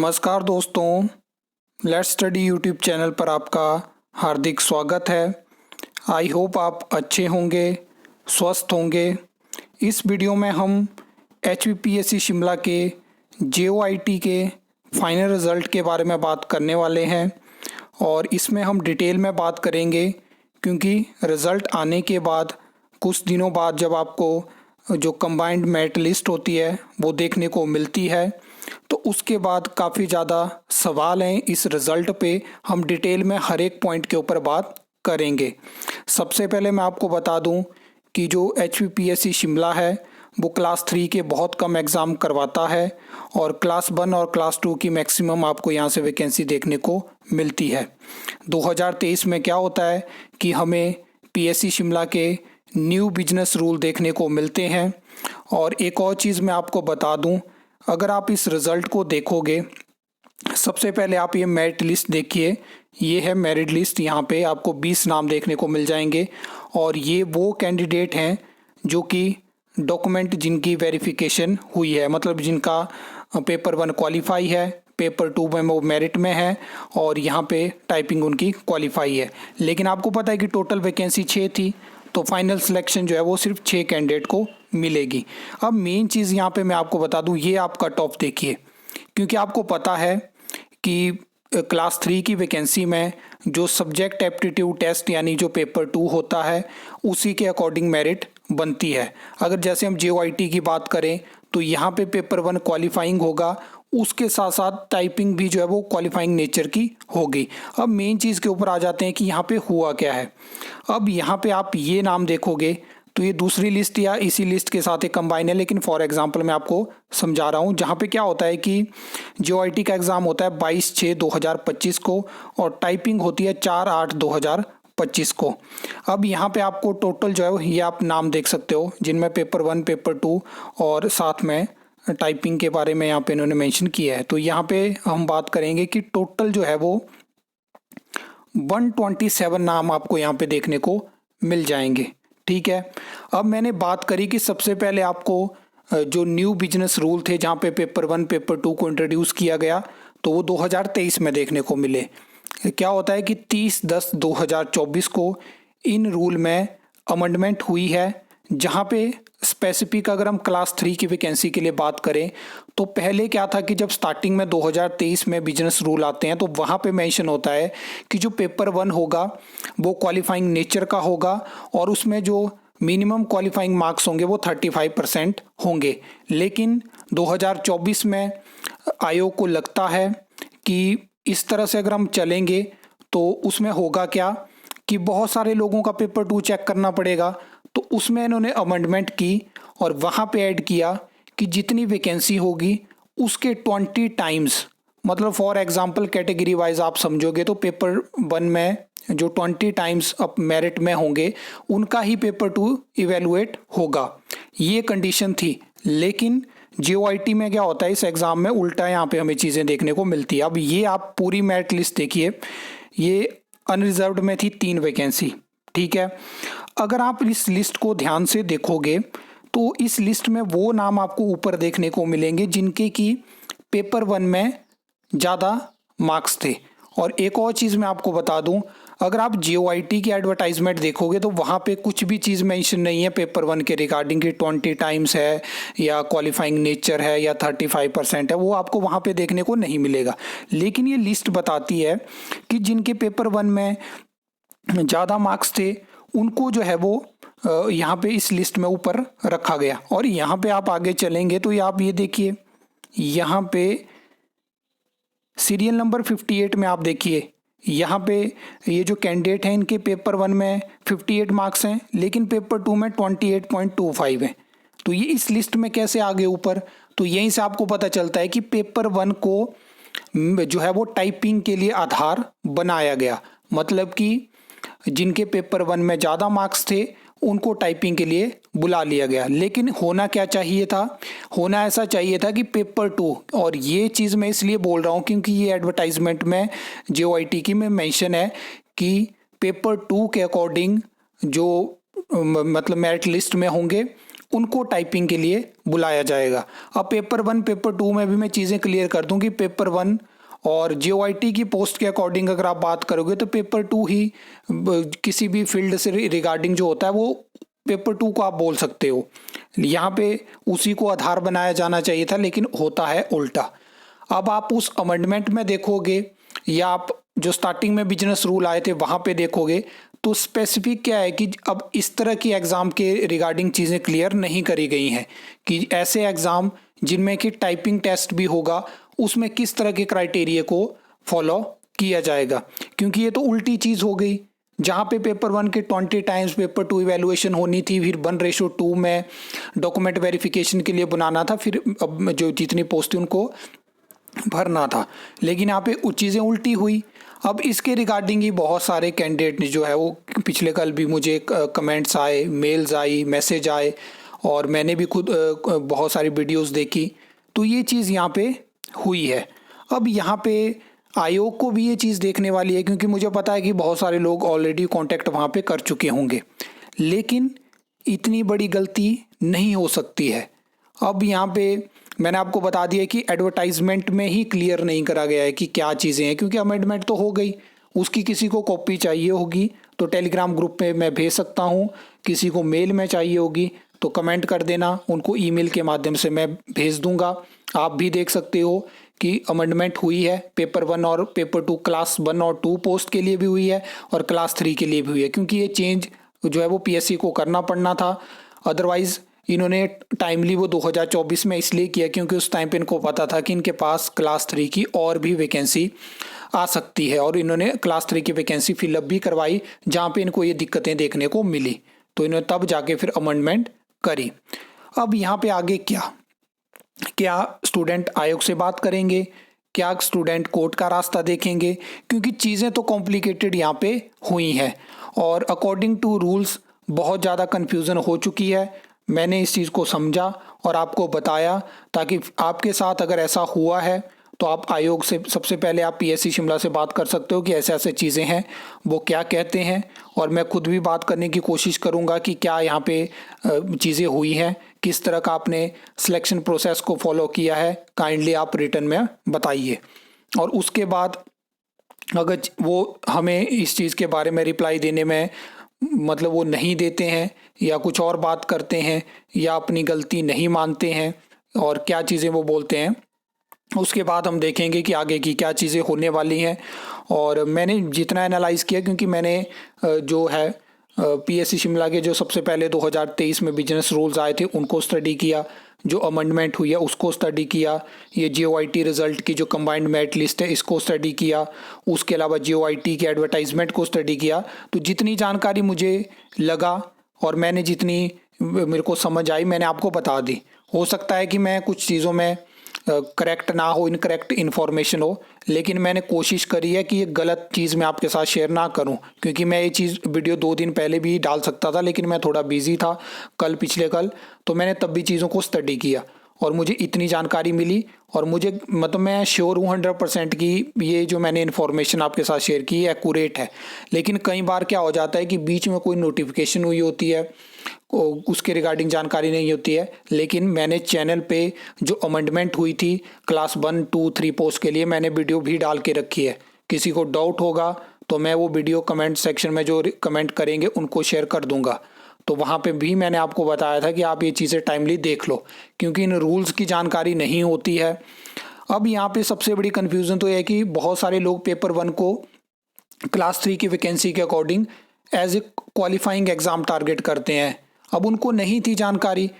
नमस्कार दोस्तों, let's study YouTube channel पर आपका हार्दिक स्वागत है। आई होप आप अच्छे होंगे, स्वस्थ होंगे। इस वीडियो में हम HPPSC शिमला के JOIT के फाइनल रिज़ल्ट के बारे में बात करने वाले हैं और इसमें हम डिटेल में बात करेंगे क्योंकि रिज़ल्ट आने के बाद कुछ दिनों बाद जब आपको जो कंबाइंड मेरिट लिस्ट होती है वो देखने को मिलती है तो उसके बाद काफ़ी ज़्यादा सवाल हैं इस रिज़ल्ट पे। हम डिटेल में हर एक पॉइंट के ऊपर बात करेंगे। सबसे पहले मैं आपको बता दूं कि जो HPPSC शिमला है वो क्लास 3 के बहुत कम एग्ज़ाम करवाता है और क्लास 1 और क्लास 2 की मैक्सिमम आपको यहाँ से वैकेंसी देखने को मिलती है। 2023 में क्या होता है कि हमें PSC शिमला के न्यू बिजनेस रूल देखने को मिलते हैं। और एक और चीज़ मैं आपको बता दूं, अगर आप इस रिज़ल्ट को देखोगे, सबसे पहले आप ये मेरिट लिस्ट देखिए। ये है मेरिट लिस्ट, यहाँ पे आपको 20 नाम देखने को मिल जाएंगे और ये वो कैंडिडेट हैं जो कि डॉक्यूमेंट जिनकी वेरिफिकेशन हुई है, मतलब जिनका पेपर 1 क्वालिफाई है, पेपर 2 में वो मेरिट में है और यहाँ पे टाइपिंग उनकी क्वालिफाई है। लेकिन आपको पता है कि टोटल वैकेंसी 6 थी तो फाइनल सिलेक्शन जो है वो सिर्फ 6 कैंडिडेट को मिलेगी। अब मेन चीज़ यहाँ पे मैं आपको बता दूँ, ये आप कट ऑफ देखिए, क्योंकि आपको पता है कि क्लास 3 की वैकेंसी में जो सब्जेक्ट एप्टीट्यूड टेस्ट यानी जो पेपर 2 होता है उसी के अकॉर्डिंग मेरिट बनती है। अगर जैसे हम JOIT की बात करें तो यहाँ पे पेपर 1 क्वालिफाइंग होगा, उसके साथ साथ टाइपिंग भी जो है वो क्वालिफाइंग नेचर की होगी। अब मेन चीज़ के ऊपर आ जाते हैं कि यहाँ पे हुआ क्या है। अब यहाँ पे आप ये नाम देखोगे तो ये दूसरी लिस्ट या इसी लिस्ट के साथ एक कंबाइन है, लेकिन फॉर एग्जांपल मैं आपको समझा रहा हूँ। जहाँ पे क्या होता है कि JOIT का एग्ज़ाम होता है 22/6/2025 को और टाइपिंग होती है 4/8/2025 को। अब यहाँ पे आपको टोटल जो है ये आप नाम देख सकते हो जिनमें पेपर 1, पेपर 2 और साथ में टाइपिंग के बारे में यहाँ पे इन्होंने मेंशन किया है। तो यहाँ पे हम बात करेंगे कि टोटल जो है वो 127 नाम आपको यहाँ पे देखने को मिल जाएंगे। ठीक है, अब मैंने बात करी कि सबसे पहले आपको जो न्यू बिजनेस रूल थे जहाँ पे पेपर 1, पेपर 2 को इंट्रोड्यूस किया गया तो वो 2023 में देखने को मिले। क्या होता है कि 30/10/2024 को इन रूल में अमेंडमेंट हुई है, जहाँ पे स्पेसिफिक अगर हम क्लास 3 की वैकेंसी के लिए बात करें तो पहले क्या था कि जब स्टार्टिंग में 2023 में बिजनेस रूल आते हैं तो वहाँ पे मेंशन होता है कि जो पेपर 1 होगा वो क्वालिफाइंग नेचर का होगा और उसमें जो मिनिमम क्वालिफाइंग मार्क्स होंगे वो 35% होंगे। लेकिन 2024 में आयोग को लगता है कि इस तरह से अगर हम चलेंगे तो उसमें होगा क्या कि बहुत सारे लोगों का पेपर 2 चेक करना पड़ेगा। तो उसमें इन्होंने अमेंडमेंट की और वहाँ पे ऐड किया कि जितनी वैकेंसी होगी उसके 20 टाइम्स, मतलब फॉर एग्जांपल कैटेगरी वाइज आप समझोगे तो पेपर 1 में जो 20 टाइम्स अप मेरिट में होंगे उनका ही पेपर 2 इवेलुएट होगा। ये कंडीशन थी। लेकिन JOIT में क्या होता है, इस एग्ज़ाम में उल्टा यहाँ पे हमें चीज़ें देखने को मिलती है। अब ये आप पूरी मेरिट लिस्ट देखिए, ये अनरिजर्व्ड में थी 3 वैकेंसी। ठीक है, अगर आप इस लिस्ट को ध्यान से देखोगे तो इस लिस्ट में वो नाम आपको ऊपर देखने को मिलेंगे जिनके की पेपर 1 में ज़्यादा मार्क्स थे। और एक और चीज़ मैं आपको बता दूं, अगर आप JOIT की एडवर्टाइजमेंट देखोगे तो वहाँ पे कुछ भी चीज़ मेंशन नहीं है पेपर 1 के रिगार्डिंग कि 20 टाइम्स है या क्वालिफाइंग नेचर है या 35% है, वो आपको वहाँ पे देखने को नहीं मिलेगा। लेकिन ये लिस्ट बताती है कि जिनके पेपर 1 में ज़्यादा मार्क्स थे उनको जो है वो यहाँ पे इस लिस्ट में ऊपर रखा गया। और यहाँ पे आप आगे चलेंगे तो आप ये देखिए, यहाँ पे सीरियल नंबर 58 में आप देखिए, यहाँ पे ये जो कैंडिडेट हैं इनके पेपर 1 में 58 मार्क्स हैं लेकिन पेपर 2 में 28.25 है। तो ये इस लिस्ट में कैसे आगे ऊपर? तो यहीं से आपको पता चलता है कि पेपर 1 को जो है वो टाइपिंग के लिए आधार बनाया गया, मतलब कि जिनके पेपर 1 में ज़्यादा मार्क्स थे उनको टाइपिंग के लिए बुला लिया गया। लेकिन होना क्या चाहिए था? होना ऐसा चाहिए था कि पेपर 2, और ये चीज़ मैं इसलिए बोल रहा हूँ क्योंकि ये एडवर्टाइजमेंट में JOIT की में मेंशन है कि पेपर 2 के अकॉर्डिंग जो मतलब मेरिट लिस्ट में होंगे उनको टाइपिंग के लिए बुलाया जाएगा। अब पेपर 1 पेपर 2 में भी मैं चीज़ें क्लियर कर दूं कि पेपर 1 और JOIT की पोस्ट के अकॉर्डिंग अगर आप बात करोगे तो पेपर 2 ही किसी भी फील्ड से रिगार्डिंग जो होता है वो पेपर 2 को आप बोल सकते हो। यहाँ पे उसी को आधार बनाया जाना चाहिए था, लेकिन होता है उल्टा। अब आप उस अमेंडमेंट में देखोगे या आप जो स्टार्टिंग में बिजनेस रूल आए थे वहाँ पे देखोगे तो स्पेसिफिक क्या है कि अब इस तरह की एग्ज़ाम के रिगार्डिंग चीज़ें क्लियर नहीं करी गई हैं कि ऐसे एग्ज़ाम जिनमें कि टाइपिंग टेस्ट भी होगा उसमें किस तरह के क्राइटेरिया को फॉलो किया जाएगा, क्योंकि ये तो उल्टी चीज़ हो गई। जहाँ पे पेपर 1 के 20 टाइम्स पेपर 2 इवैल्यूएशन होनी थी, फिर 1:2 में डॉक्यूमेंट वेरिफिकेशन के लिए बनाना था, फिर अब जो जितनी पोस्ट थी उनको भरना था, लेकिन यहाँ पे चीज़ें उल्टी हुई। अब इसके रिगार्डिंग ही बहुत सारे कैंडिडेट ने जो है वो पिछले कल भी मुझे कमेंट्स आए, मेल्स आई, मैसेज आए और मैंने भी खुद बहुत सारी वीडियोस देखी, तो ये चीज़ यहाँ पे हुई है। अब यहाँ पे आयोग को भी ये चीज़ देखने वाली है, क्योंकि मुझे पता है कि बहुत सारे लोग ऑलरेडी कांटेक्ट वहाँ पे कर चुके होंगे, लेकिन इतनी बड़ी गलती नहीं हो सकती है। अब यहाँ पे मैंने आपको बता दिया कि एडवर्टाइजमेंट में ही क्लियर नहीं करा गया है कि क्या चीज़ें हैं, क्योंकि अमेंडमेंट तो हो गई, उसकी किसी को कॉपी चाहिए होगी तो टेलीग्राम ग्रुप पे मैं भेज सकता हूँ, किसी को मेल में चाहिए होगी तो कमेंट कर देना, उनको ईमेल के माध्यम से मैं भेज दूंगा। आप भी देख सकते हो कि अमेंडमेंट हुई है, पेपर 1 और पेपर 2 क्लास 1 और 2 पोस्ट के लिए भी हुई है और क्लास 3 के लिए भी हुई है, क्योंकि ये चेंज जो है वो PSC को करना पड़ना था। अदरवाइज़ इन्होंने टाइमली वो 2024 में इसलिए किया क्योंकि उस टाइम पे इनको पता था कि इनके पास क्लास 3 की और भी वैकेंसी आ सकती है, और इन्होंने क्लास 3 की वैकेंसी फिलअप भी करवाई जहाँ पे इनको ये दिक्कतें देखने को मिली, तो इन्होंने तब जाके फिर अमेंडमेंट करी। अब यहाँ पे आगे क्या स्टूडेंट आयोग से बात करेंगे, क्या स्टूडेंट कोर्ट का रास्ता देखेंगे, क्योंकि चीज़ें तो कॉम्प्लिकेटेड यहाँ पे हुई हैं और अकॉर्डिंग टू रूल्स बहुत ज़्यादा कन्फ्यूज़न हो चुकी है। मैंने इस चीज़ को समझा और आपको बताया ताकि आपके साथ अगर ऐसा हुआ है तो आप आयोग से सबसे पहले आप PSC शिमला से बात कर सकते हो कि ऐसे ऐसे चीज़ें हैं, वो क्या कहते हैं, और मैं खुद भी बात करने की कोशिश करूंगा कि क्या यहाँ पे चीज़ें हुई हैं, किस तरह का आपने सिलेक्शन प्रोसेस को फॉलो किया है, काइंडली आप रिटर्न में बताइए। और उसके बाद अगर वो हमें इस चीज़ के बारे में रिप्लाई देने में मतलब वो नहीं देते हैं या कुछ और बात करते हैं या अपनी गलती नहीं मानते हैं और क्या चीज़ें वो बोलते हैं, उसके बाद हम देखेंगे कि आगे की क्या चीज़ें होने वाली हैं। और मैंने जितना एनालाइज़ किया, क्योंकि मैंने जो है PSC शिमला के जो सबसे पहले 2023 में बिजनेस रूल्स आए थे उनको स्टडी किया, जो अमेंडमेंट हुई है उसको स्टडी किया, ये JOIT रिज़ल्ट की जो कंबाइंड मेरिट लिस्ट है इसको स्टडी किया, उसके अलावा JOIT के एडवर्टाइजमेंट को स्टडी किया। तो जितनी जानकारी मुझे लगा और मैंने जितनी मेरे को समझ आई मैंने आपको बता दी। हो सकता है कि मैं कुछ चीज़ों में करेक्ट ना हो, इनकरेक्ट इन्फॉर्मेशन हो, लेकिन मैंने कोशिश करी है कि ये गलत चीज़ मैं आपके साथ शेयर ना करूं, क्योंकि मैं ये चीज़ वीडियो 2 दिन पहले भी डाल सकता था, लेकिन मैं थोड़ा बिजी था पिछले कल, तो मैंने तब भी चीज़ों को स्टडी किया और मुझे इतनी जानकारी मिली और मुझे मतलब मैं श्योर हूँ 100% कि ये जो मैंने इन्फॉर्मेशन आपके साथ शेयर की है एक्यूरेट है। लेकिन कई बार क्या हो जाता है कि बीच में कोई नोटिफिकेशन हुई होती है, उसके रिगार्डिंग जानकारी नहीं होती है, लेकिन मैंने चैनल पे जो अमेंडमेंट हुई थी क्लास 1, 2, 3 पोस्ट के लिए मैंने वीडियो भी डाल के रखी है। किसी को डाउट होगा तो मैं वो वीडियो कमेंट सेक्शन में जो कमेंट करेंगे उनको शेयर कर दूंगा, तो वहाँ पे भी मैंने आपको बताया था कि आप ये चीज़ें टाइमली देख लो, क्योंकि इन रूल्स की जानकारी नहीं होती है। अब यहाँ पे सबसे बड़ी कन्फ्यूज़न तो यह है कि बहुत सारे लोग पेपर 1 को क्लास 3 की वैकेंसी के according as a qualifying exam target करते हैं। अब उनको नहीं थी जानकारी,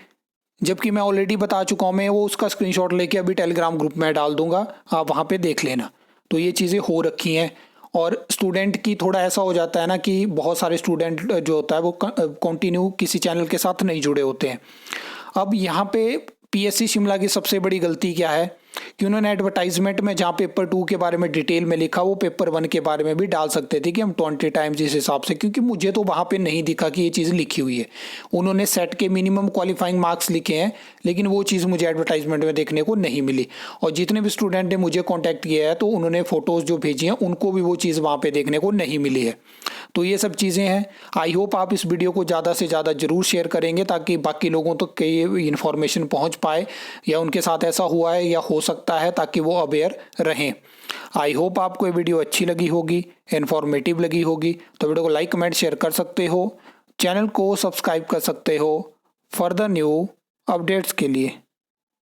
जबकि मैं ऑलरेडी बता चुका हूँ, मैं वो उसका स्क्रीनशॉट लेके अभी टेलीग्राम ग्रुप में डाल दूंगा, आप वहाँ पे देख लेना। तो ये चीज़ें हो रखी हैं और स्टूडेंट की थोड़ा ऐसा हो जाता है ना कि बहुत सारे स्टूडेंट जो होता है वो कंटिन्यू किसी चैनल के साथ नहीं जुड़े होते हैं। अब यहाँ पे PSC शिमला की सबसे बड़ी गलती क्या है कि उन्होंने एडवर्टाइजमेंट में जहाँ पेपर 2 के बारे में डिटेल में लिखा वो पेपर 1 के बारे में भी डाल सकते थे कि हम 20 टाइम्स जिस हिसाब से, क्योंकि मुझे तो वहाँ पे नहीं दिखा कि ये चीज़ लिखी हुई है। उन्होंने सेट के मिनिमम क्वालिफाइंग मार्क्स लिखे हैं, लेकिन वो चीज़ मुझे एडवर्टाइजमेंट में देखने को नहीं मिली। और जितने भी स्टूडेंट ने मुझे कॉन्टैक्ट किया है तो उन्होंने फ़ोटोज़ जो भेजी हैं उनको भी वो चीज़ वहाँ पर देखने को नहीं मिली है। तो ये सब चीज़ें हैं। आई होप आप इस वीडियो को ज़्यादा से ज़्यादा ज़रूर शेयर करेंगे ताकि बाकी लोगों तक तो ये इन्फॉर्मेशन पहुंच पाए, या उनके साथ ऐसा हुआ है या हो सकता है, ताकि वो अवेयर रहें। आई होप आपको ये वीडियो अच्छी लगी होगी, इन्फॉर्मेटिव लगी होगी। तो वीडियो को लाइक कमेंट शेयर कर सकते हो, चैनल को सब्सक्राइब कर सकते हो फर्दर न्यू अपडेट्स के लिए।